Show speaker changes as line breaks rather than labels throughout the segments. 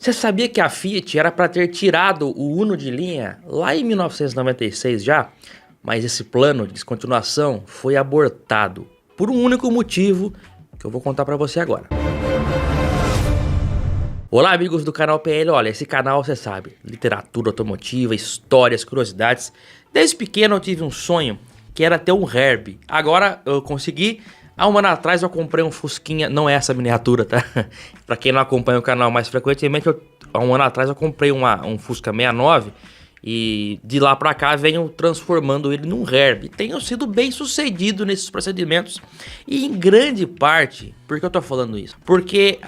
Você sabia que a Fiat era para ter tirado o Uno de linha lá em 1996 já? Mas esse plano de descontinuação foi abortado por um único motivo que eu vou contar para você agora. Olá amigos do canal PL, olha, esse canal você sabe, literatura automotiva, histórias, curiosidades. Desde pequeno eu tive um sonho que era ter um Herbie. Agora eu consegui. Há um ano atrás eu comprei um Fusquinha, não é essa miniatura, tá? Pra quem não acompanha o canal mais frequentemente, há um ano atrás eu comprei um Fusca 69 e de lá pra cá venho transformando ele num Herbie. Tenho sido bem sucedido nesses procedimentos e em grande parte, por que eu tô falando isso? Porque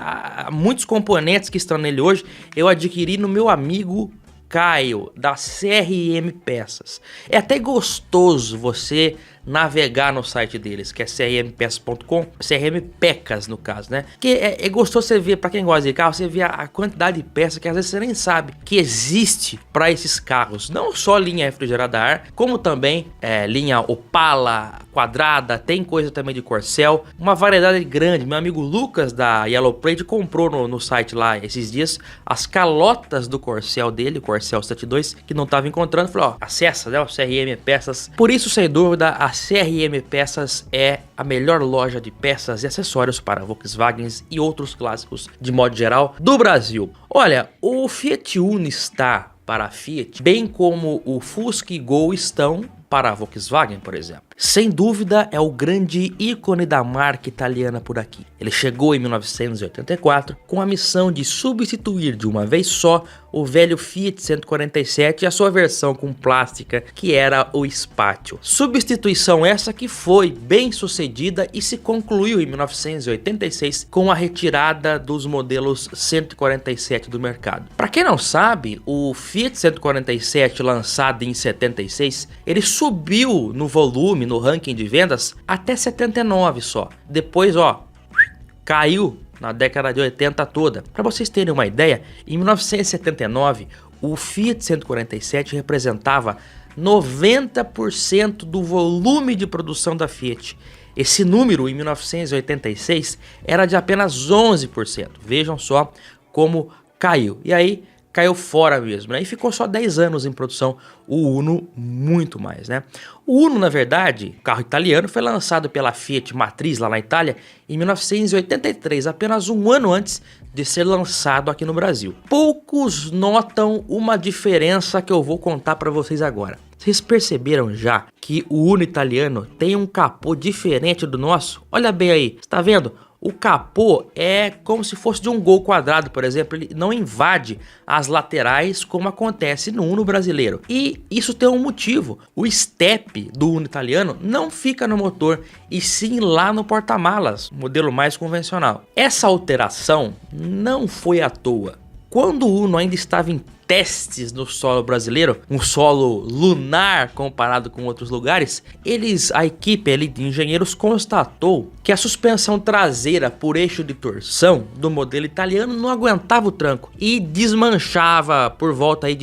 muitos componentes que estão nele hoje eu adquiri no meu amigo Caio, da CRM Peças. É até gostoso você navegar no site deles, que é crmpeças.com, CRM Pecas no caso, né? Que é gostoso você ver, para quem gosta de carro, você vê a quantidade de peças que às vezes você nem sabe que existe para esses carros. Não só linha refrigerada a ar, como também linha Opala, quadrada, tem coisa também de Corcel, uma variedade grande. Meu amigo Lucas da Yellow Plate comprou no site lá esses dias as calotas do Corcel dele, o Corcel 72, que não estava encontrando. Falou, ó, acessa, né, o CRM Peças. Por isso, sem dúvida, a CRM Peças é a melhor loja de peças e acessórios para Volkswagen e outros clássicos de modo geral do Brasil. Olha, o Fiat Uno está para a Fiat, bem como o Fusca e Gol estão para a Volkswagen, por exemplo. Sem dúvida é o grande ícone da marca italiana por aqui. Ele chegou em 1984 com a missão de substituir de uma vez só o velho Fiat 147 e a sua versão com plástica, que era o Spatio. Substituição essa que foi bem sucedida e se concluiu em 1986 com a retirada dos modelos 147 do mercado. Para quem não sabe, o Fiat 147 lançado em 76, ele subiu no volume, no ranking de vendas, até 79 só. Depois, ó, caiu na década de 80 toda. Para vocês terem uma ideia, em 1979, o Fiat 147 representava 90% do volume de produção da Fiat. Esse número, em 1986, era de apenas 11%. Vejam só como caiu. E aí, caiu fora mesmo, né? E ficou só 10 anos em produção, o Uno muito mais, né? O Uno, na verdade, carro italiano, foi lançado pela Fiat Matriz lá na Itália em 1983, apenas um ano antes de ser lançado aqui no Brasil. Poucos notam uma diferença que eu vou contar para vocês agora. Vocês perceberam já que o Uno italiano tem um capô diferente do nosso? Olha bem aí, está vendo? O capô é como se fosse de um Gol quadrado, por exemplo, ele não invade as laterais como acontece no Uno brasileiro. E isso tem um motivo, o step do Uno italiano não fica no motor, e sim lá no porta-malas, modelo mais convencional. Essa alteração não foi à toa. Quando o Uno ainda estava em testes no solo brasileiro, um solo lunar comparado com outros lugares, a equipe ali de engenheiros constatou que a suspensão traseira por eixo de torção do modelo italiano não aguentava o tranco e desmanchava por volta aí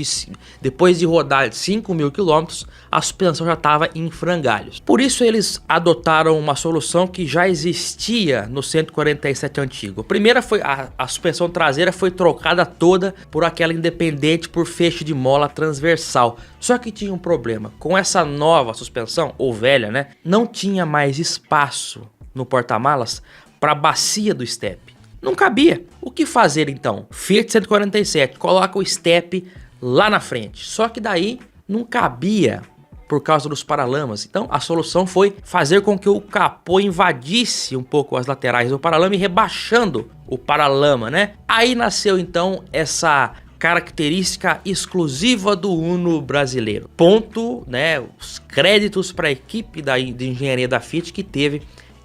depois de rodar 5.000 km, a suspensão já estava em frangalhos. Por isso eles adotaram uma solução que já existia no 147 antigo. A primeira foi a suspensão traseira foi trocada toda por aquela independente por feixe de mola transversal. Só que tinha um problema, com essa nova suspensão, ou velha, né, não tinha mais espaço no porta-malas para a bacia do step. Não cabia. O que fazer então? Fiat 147 coloca o step lá na frente, só que daí não cabia por causa dos paralamas. Então a solução foi fazer com que o capô invadisse um pouco as laterais do paralama e rebaixando o paralama, né? Aí nasceu então essa característica exclusiva do Uno brasileiro. Ponto, né? Os créditos para a equipe de engenharia da Fiat que teve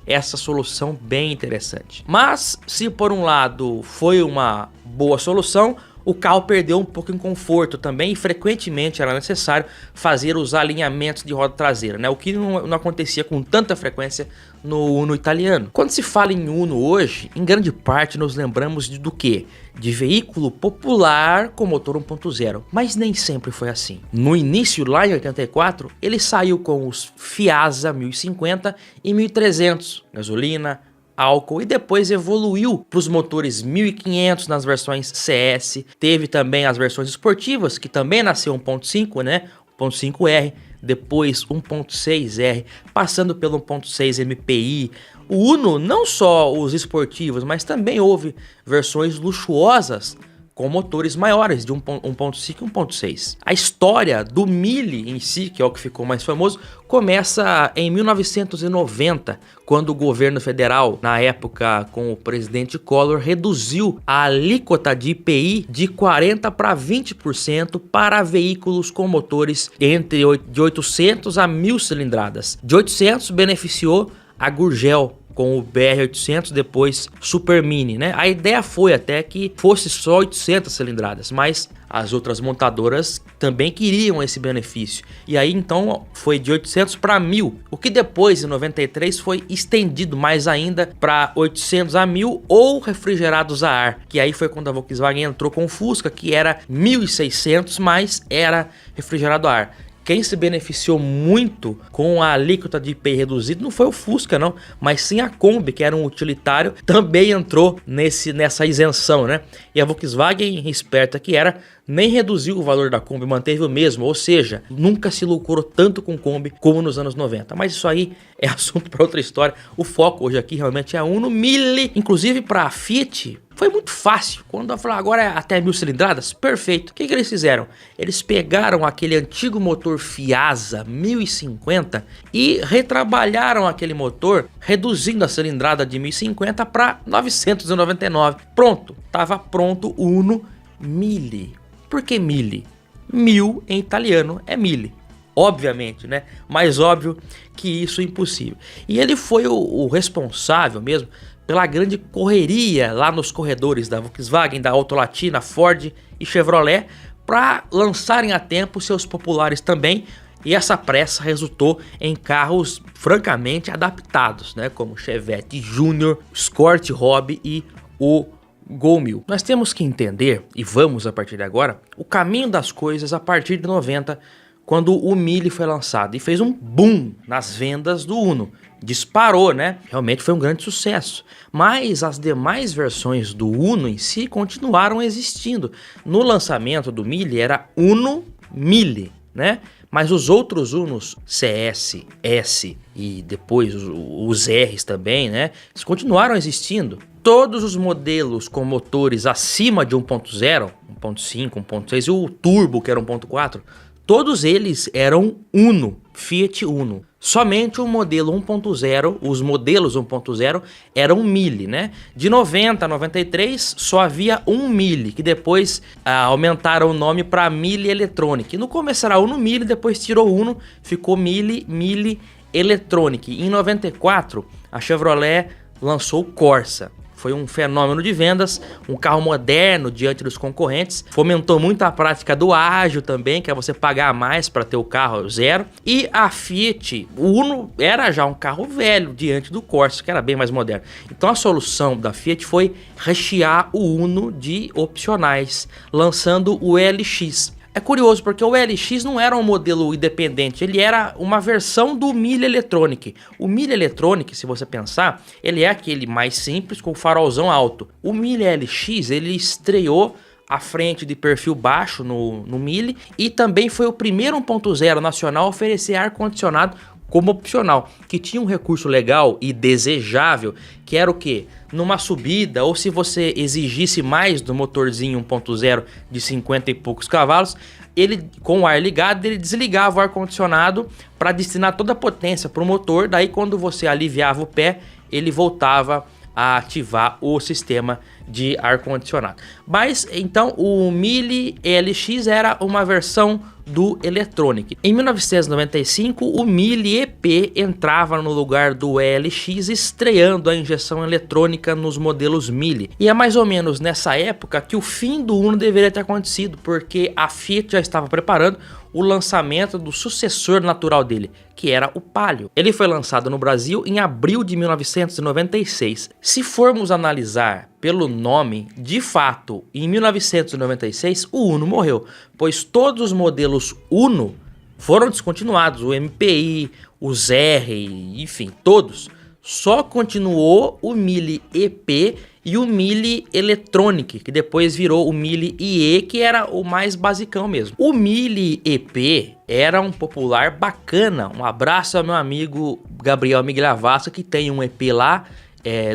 essa solução bem interessante. Mas se por um lado foi uma boa solução, o carro perdeu um pouco em conforto também e frequentemente era necessário fazer os alinhamentos de roda traseira, né? O que não acontecia com tanta frequência no Uno italiano. Quando se fala em Uno hoje, em grande parte nos lembramos do quê? De veículo popular com motor 1.0, mas nem sempre foi assim. No início, lá em 84, ele saiu com os Fiasa 1050 e 1300, gasolina, álcool e depois evoluiu para os motores 1500 nas versões CS. Teve também as versões esportivas, que também nasceu 1.5, né? 1.5R, depois 1.6R, passando pelo 1.6 MPI. O Uno, não só os esportivos, mas também houve versões luxuosas com motores maiores de 1.5 e 1.6. A história do Mille em si, que é o que ficou mais famoso, começa em 1990, quando o governo federal, na época com o presidente Collor, reduziu a alíquota de IPI de 40% para 20% para veículos com motores de 800 a 1000 cilindradas. De 800 beneficiou a Gurgel com o BR-800, depois Super Mini, né? A ideia foi até que fosse só 800 cilindradas, mas as outras montadoras também queriam esse benefício. E aí então foi de 800 para 1000, o que depois em 93 foi estendido mais ainda para 800 a 1000 ou refrigerados a ar, que aí foi quando a Volkswagen entrou com o Fusca, que era 1600, mas era refrigerado a ar. Quem se beneficiou muito com a alíquota de IPI reduzido não foi o Fusca não, mas sim a Kombi, que era um utilitário, também entrou nessa isenção, né? E a Volkswagen, esperta que era, nem reduziu o valor da Kombi, manteve o mesmo, ou seja, nunca se lucrou tanto com Kombi como nos anos 90. Mas isso aí é assunto para outra história. O foco hoje aqui realmente é a Uno Mille, inclusive para a Fiat. Foi muito fácil, quando ela falou agora é até 1000 cilindradas, perfeito. O que eles fizeram? Eles pegaram aquele antigo motor Fiasa 1050 e retrabalharam aquele motor, reduzindo a cilindrada de 1050 para 999. Pronto, estava pronto o Uno Mille. Por que Mille? 1000 em italiano é Mille. Obviamente, né? Mais óbvio que isso é impossível. E ele foi o responsável mesmo pela grande correria lá nos corredores da Volkswagen, da Auto Latina, Ford e Chevrolet para lançarem a tempo seus populares também. E essa pressa resultou em carros francamente adaptados, né? Como o Chevette Júnior, Escort Hobby e o Gol 1000. Nós temos que entender, e vamos a partir de agora, o caminho das coisas a partir de 90, quando o Mille foi lançado e fez um boom nas vendas do Uno. Disparou, né? Realmente foi um grande sucesso. Mas as demais versões do Uno em si continuaram existindo. No lançamento do Mille era Uno Mille, né? Mas os outros Unos, CS, S e depois os Rs também, né? Eles continuaram existindo. Todos os modelos com motores acima de 1.0, 1.5, 1.6 e o Turbo, que era 1.4, todos eles eram Uno, Fiat Uno. Somente o modelo 1.0, os modelos 1.0 eram Mille, né? De 90 a 93 só havia um Mille, que depois aumentaram o nome para Mille Electronic. No começo era Uno Mille, depois tirou Uno, ficou Mille Electronic. Em 94 a Chevrolet lançou o Corsa. Foi um fenômeno de vendas, um carro moderno diante dos concorrentes, fomentou muito a prática do ágil também, que é você pagar mais para ter o carro zero. E a Fiat, o Uno era já um carro velho diante do Corsa, que era bem mais moderno. Então a solução da Fiat foi rechear o Uno de opcionais, lançando o LX. É curioso porque o LX não era um modelo independente, ele era uma versão do Mille Electronic. O Mille Electronic, se você pensar, ele é aquele mais simples com farolzão alto. O Mille LX, ele estreou à frente de perfil baixo no Mille e também foi o primeiro 1.0 nacional a oferecer ar-condicionado como opcional, que tinha um recurso legal e desejável, que era o que? Numa subida, ou se você exigisse mais do motorzinho 1.0 de 50 e poucos cavalos, ele com o ar ligado, ele desligava o ar-condicionado para destinar toda a potência para o motor, daí quando você aliviava o pé, ele voltava a ativar o sistema de ar-condicionado. Mas então o Mille LX era uma versão do Electronic. Em 1995 o Mille EP entrava no lugar do LX, estreando a injeção eletrônica nos modelos Mille. E é mais ou menos nessa época que o fim do Uno deveria ter acontecido, porque a Fiat já estava preparando o lançamento do sucessor natural dele, que era o Palio. Ele foi lançado no Brasil em abril de 1996. Se formos analisar pelo nome, de fato, em 1996 o Uno morreu, pois todos os modelos Uno foram descontinuados, o MPI, os R, enfim, todos. Só continuou o Mille EP e o Mille Electronic, que depois virou o Mille IE, que era o mais basicão mesmo. O Mille EP era um popular bacana. Um abraço ao meu amigo Gabriel Miglavasso, que tem um EP lá,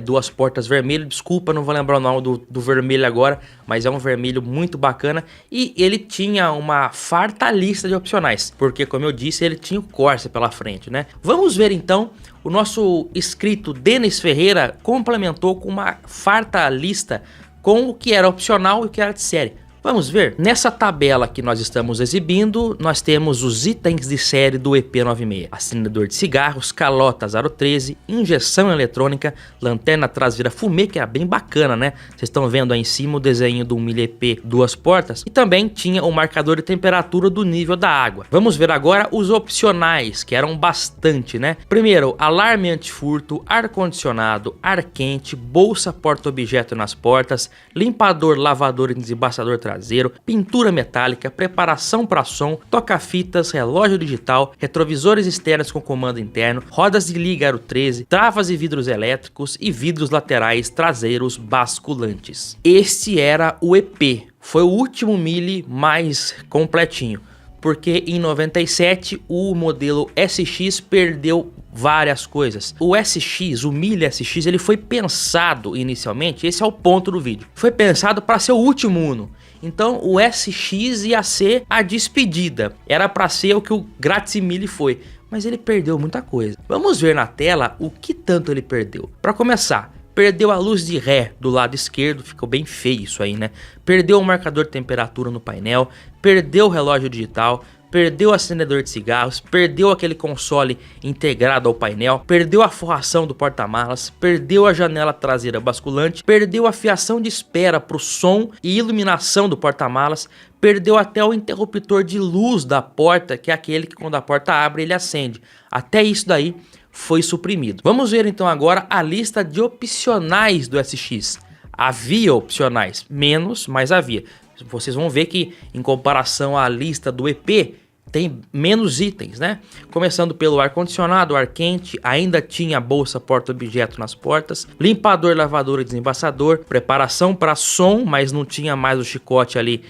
duas portas vermelho. Desculpa, não vou lembrar o nome do vermelho agora, mas é um vermelho muito bacana. E ele tinha uma farta lista de opcionais, porque, como eu disse, ele tinha o Corsa pela frente, né? Vamos ver então. O nosso inscrito Denis Ferreira complementou com uma farta lista com o que era opcional e o que era de série. Vamos ver? Nessa tabela que nós estamos exibindo, nós temos os itens de série do EP96. Acendedor de cigarros, calota 013, injeção eletrônica, lanterna traseira fumê, que era bem bacana, né? Vocês estão vendo aí em cima o desenho do Mille EP duas portas. E também tinha o marcador de temperatura do nível da água. Vamos ver agora os opcionais, que eram bastante, né? Primeiro, alarme antifurto, ar-condicionado, ar quente, bolsa porta-objeto nas portas, limpador, lavador e desembaçador traseiro, pintura metálica, preparação para som, toca-fitas, relógio digital, retrovisores externos com comando interno, rodas de liga aro 13, travas e vidros elétricos e vidros laterais traseiros basculantes. Este era o EP, foi o último Mille mais completinho, porque em 97 o modelo SX perdeu várias coisas. O SX, o Mille SX, ele foi pensado inicialmente, esse é o ponto do vídeo, foi pensado para ser o último Uno. Então o SX ia ser a despedida, era para ser o que o Grazie Mille foi, mas ele perdeu muita coisa. Vamos ver na tela o que tanto ele perdeu. Para começar, perdeu a luz de ré do lado esquerdo, ficou bem feio isso aí, né? Perdeu o marcador de temperatura no painel, perdeu o relógio digital, perdeu o acendedor de cigarros, perdeu aquele console integrado ao painel, perdeu a forração do porta-malas, perdeu a janela traseira basculante, perdeu a fiação de espera para o som e iluminação do porta-malas, perdeu até o interruptor de luz da porta, que é aquele que quando a porta abre ele acende. Até isso daí foi suprimido. Vamos ver então agora a lista de opcionais do SX. Havia opcionais, menos, mas havia. Vocês vão ver que em comparação à lista do EP tem menos itens, né? Começando pelo ar-condicionado, ar quente, ainda tinha bolsa porta-objeto nas portas, limpador, lavador e desembaçador, preparação para som, mas não tinha mais o chicote ali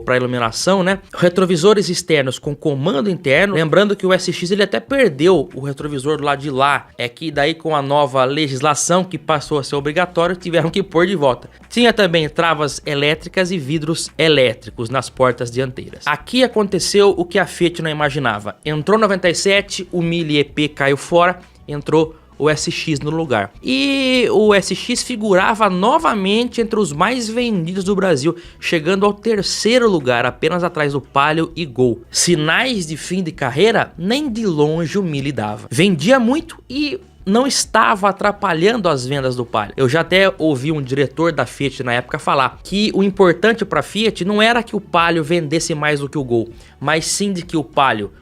para iluminação, né? Retrovisores externos com comando interno, lembrando que o SX ele até perdeu o retrovisor do lado de lá, é que daí com a nova legislação que passou a ser obrigatório, tiveram que pôr de volta. Tinha também travas elétricas e vidros elétricos nas portas dianteiras. Aqui aconteceu o que a Fiat não imaginava. Entrou 97, o Mille EP caiu fora, entrou o SX no lugar. E o SX figurava novamente entre os mais vendidos do Brasil, chegando ao terceiro lugar, apenas atrás do Palio e Gol. Sinais de fim de carreira, nem de longe o Mille dava. Vendia muito e não estava atrapalhando as vendas do Palio. Eu já até ouvi um diretor da Fiat na época falar que o importante para a Fiat não era que o Palio vendesse mais do que o Gol, mas sim de que o Palio,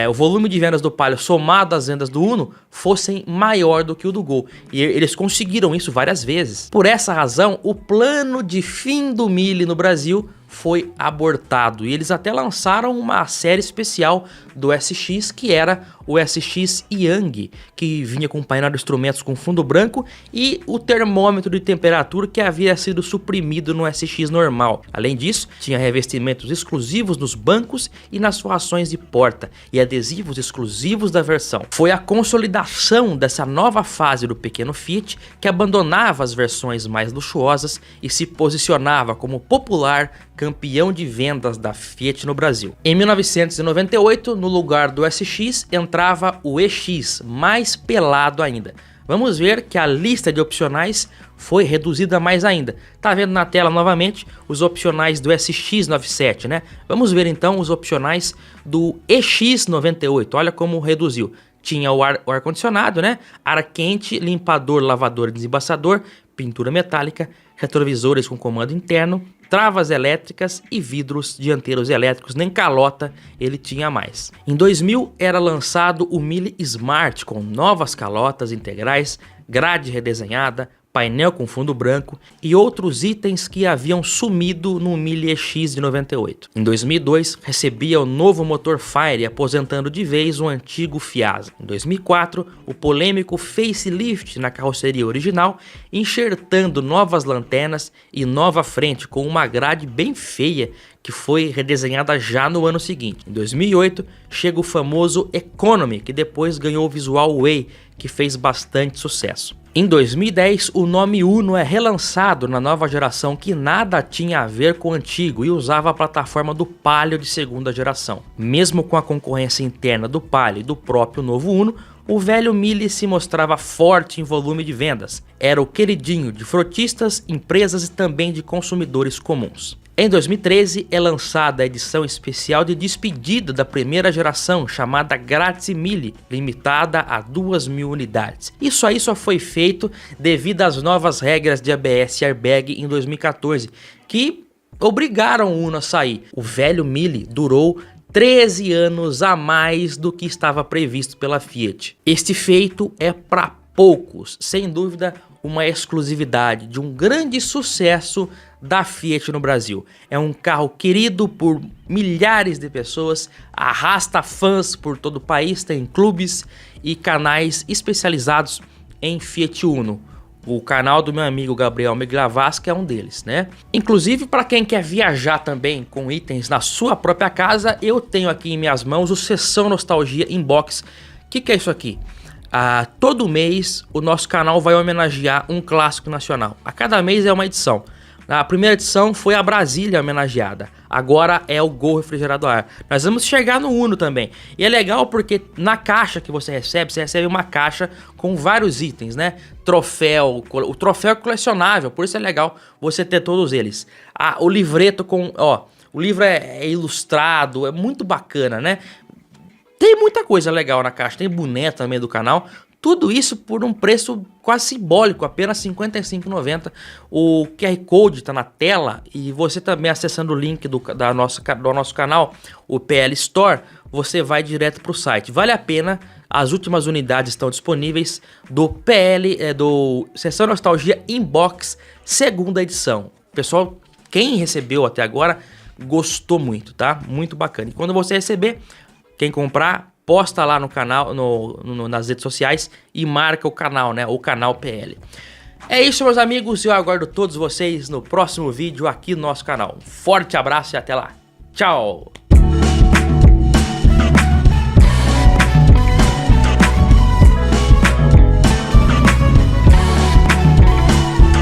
o volume de vendas do Palio somado às vendas do Uno fossem maior do que o do Gol. E eles conseguiram isso várias vezes. Por essa razão, o plano de fim do Mille no Brasil foi abortado e eles até lançaram uma série especial do SX, que era o SX Young, que vinha com painel de instrumentos com fundo branco e o termômetro de temperatura que havia sido suprimido no SX normal. Além disso, tinha revestimentos exclusivos nos bancos e nas forrações de porta e adesivos exclusivos da versão. Foi a consolidação dessa nova fase do pequeno Fiat que abandonava as versões mais luxuosas e se posicionava como popular campeão de vendas da Fiat no Brasil. Em 1998, no lugar do SX, entrava o EX, mais pelado ainda. Vamos ver que a lista de opcionais foi reduzida mais ainda. Tá vendo na tela novamente os opcionais do SX97, né? Vamos ver então os opcionais do EX98. Olha como reduziu. Tinha o ar-condicionado, né? Ar quente, limpador, lavador e desembaçador, pintura metálica, retrovisores com comando interno, travas elétricas e vidros dianteiros elétricos, nem calota ele tinha mais. Em 2000 era lançado o Mille Smart com novas calotas integrais, grade redesenhada, painel com fundo branco e outros itens que haviam sumido no Mille EX de 98. Em 2002, recebia o novo motor Fire, aposentando de vez o antigo Fiasa. Em 2004, o polêmico facelift na carroceria original, enxertando novas lanternas e nova frente com uma grade bem feia que foi redesenhada já no ano seguinte. Em 2008, chega o famoso Economy, que depois ganhou o visual Way, que fez bastante sucesso. Em 2010, o nome Uno é relançado na nova geração que nada tinha a ver com o antigo e usava a plataforma do Palio de segunda geração. Mesmo com a concorrência interna do Palio e do próprio novo Uno, o velho Mille se mostrava forte em volume de vendas. Era o queridinho de frotistas, empresas e também de consumidores comuns. Em 2013 é lançada a edição especial de despedida da primeira geração, chamada Grazie Mille, limitada a 2.000 unidades. Isso aí só foi feito devido às novas regras de ABS e airbag em 2014, que obrigaram o Uno a sair. O velho Mille durou 13 anos a mais do que estava previsto pela Fiat. Este feito é para poucos, sem dúvida uma exclusividade de um grande sucesso da Fiat no Brasil. É um carro querido por milhares de pessoas, arrasta fãs por todo o país, tem clubes e canais especializados em Fiat Uno. O canal do meu amigo Gabriel Meglavasca é um deles, né? Inclusive, para quem quer viajar também com itens na sua própria casa, eu tenho aqui em minhas mãos o Sessão Nostalgia Inbox. O que é isso aqui? Todo mês o nosso canal vai homenagear um clássico nacional. A cada mês é uma edição. A primeira edição foi a Brasília homenageada. Agora é o Gol refrigerado a ar. Nós vamos chegar no Uno também. E é legal porque na caixa que você recebe uma caixa com vários itens, né? Troféu, o troféu é colecionável, por isso é legal você ter todos eles. O livreto com, o livro é ilustrado, é muito bacana, né? Tem muita coisa legal na caixa, tem boné também do canal. Tudo isso por um preço quase simbólico, apenas R$ 55,90. O QR Code está na tela e você também acessando o link do nosso canal, o PL Store, você vai direto para o site. Vale a pena, as últimas unidades estão disponíveis do do Sessão Nostalgia Inbox, segunda edição. Pessoal, quem recebeu até agora gostou muito, tá? Muito bacana. E quando você receber, quem comprar, posta lá no canal, nas redes sociais e marca o canal, né? O canal PL. É isso, meus amigos. Eu aguardo todos vocês no próximo vídeo aqui no nosso canal. Um forte abraço e até lá. Tchau!